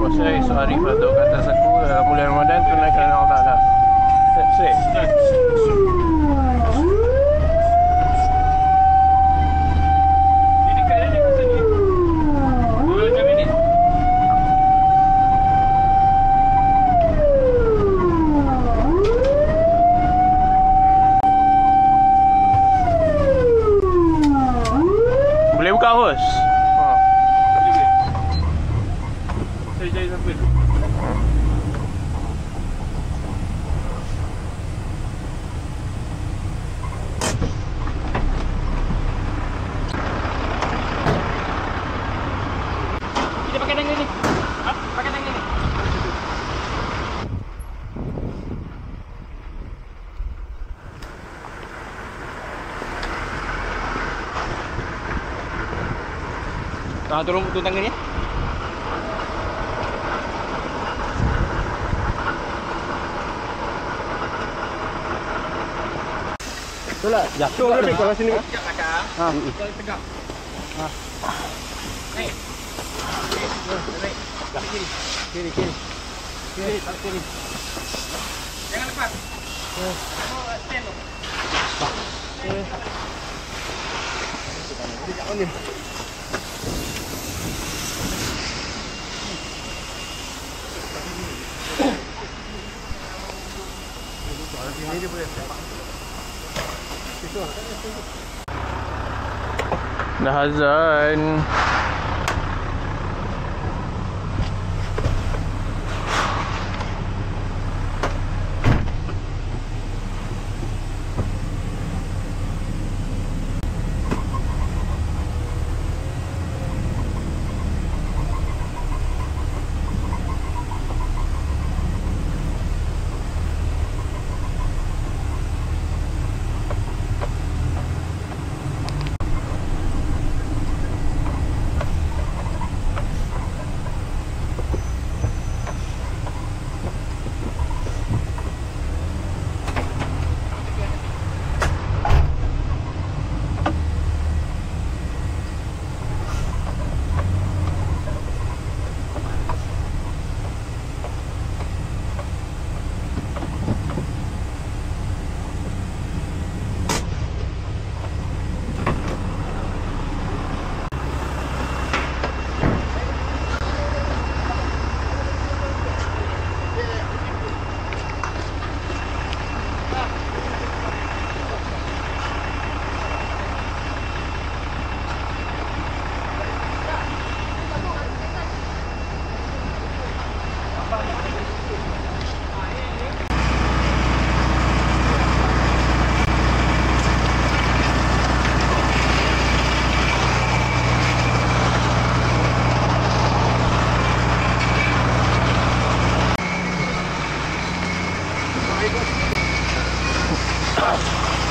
puasa esok hari Fadul ke atas aku bulan Ramadan tunaikan Allah Ta'ala. That's it. Ni dekat ni masa ni 2 minit. Boleh buka hos? Boleh. Saya jahit sampai tu. Kita pakai tangga ni. Ha? Pakai tangga ni. Tolong putus tangga ni. Betul tak? Ya. Tu lebih kalau sini. Tegak belakang. Ha. Kalau tegak. Ha. Naik. Naik. Kiri. Kiri. Kiri, tak kiri. Jangan lepas. Stand tu. Dekat mana? Ini dia boleh. Dah azan.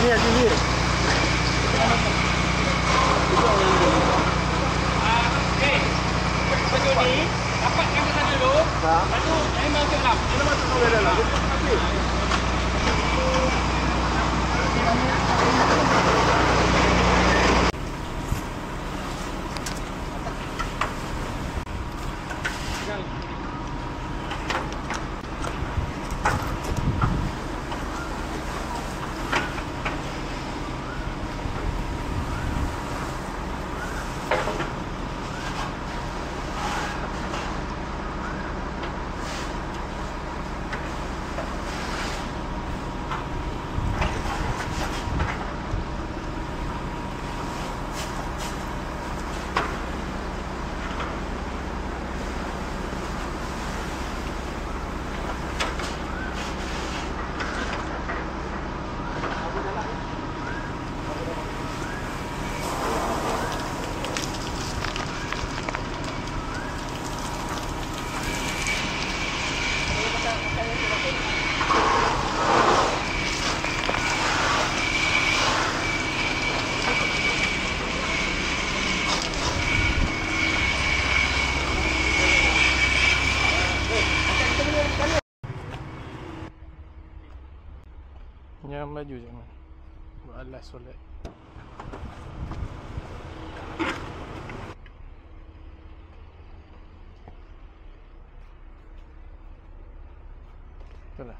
Ni ada ni. Okey. Betul ni. Dapatkan ke sana dulu. Lalu saya masuk dalam. Kita masuk ke dalam. Yang baju jangan buat alas solat. Betul lah.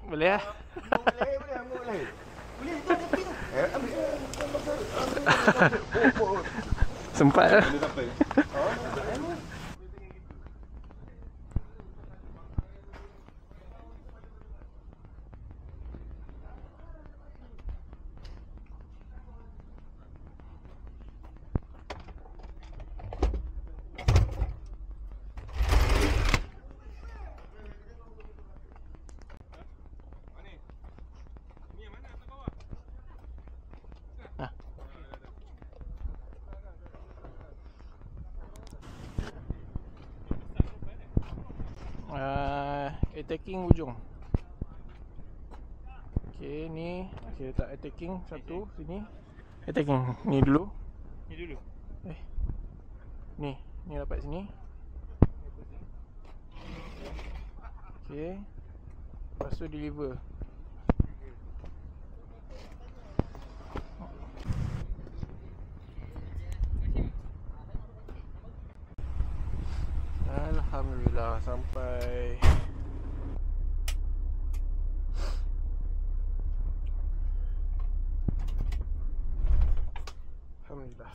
Boleh lah. Boleh. Boleh tu tepi tu. Ambil. Sempat lah. Attacking ujung. Okay, ni okay, letak attacking satu sini. Attacking ni dulu. Ni dulu. Ni dapat sini. Okay. Lepas tu deliver. Alhamdulillah sampai. Alhamdulillah.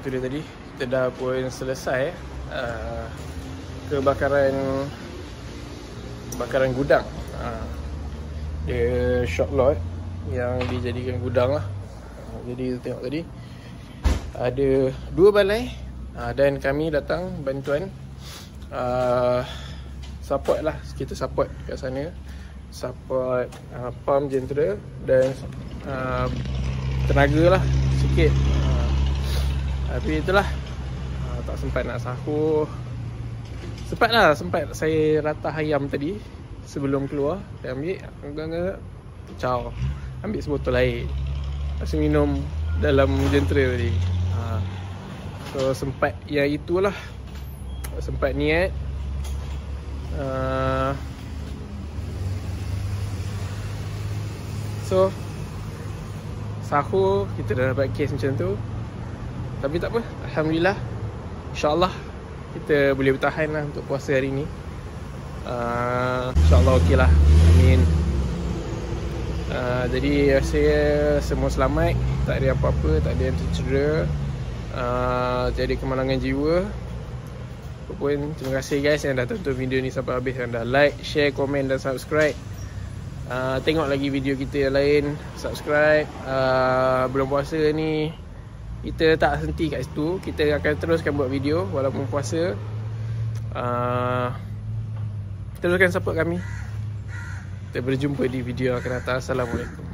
Tu dia tadi. Kita dah pun selesai kebakaran gudang. Dia shop lot yang dijadikan gudang lah. Jadi tengok tadi ada 2 balai dan kami datang bantuan support lah. Kita support kat sana. Support pump jentera dan tenaga lah sikit. Tapi itulah, tak sempat nak sahur. Sempat saya ratah ayam tadi sebelum keluar. Saya ambil agak-agak caw, ambil sebotol air, lepas minum dalam jentera tadi. So sempat, ya itulah, sempat niat. So sahur kita dah dapat kes macam tu. Tapi tak apa, Alhamdulillah, InsyaAllah kita boleh bertahan lah untuk puasa hari ni. InsyaAllah okey lah, amin. Jadi saya semua selamat, tak ada apa-apa, tak ada yang tercedera. Jadi kemenangan jiwa. Apapun, terima kasih guys yang dah tonton video ni sampai habis, yang dah like, share, komen dan subscribe. Tengok lagi video kita yang lain, subscribe. Belum puasa ni kita tak henti kat situ, kita akan teruskan buat video walaupun puasa. Teruskan support kami. Kita berjumpa di video akan datang. Assalamualaikum.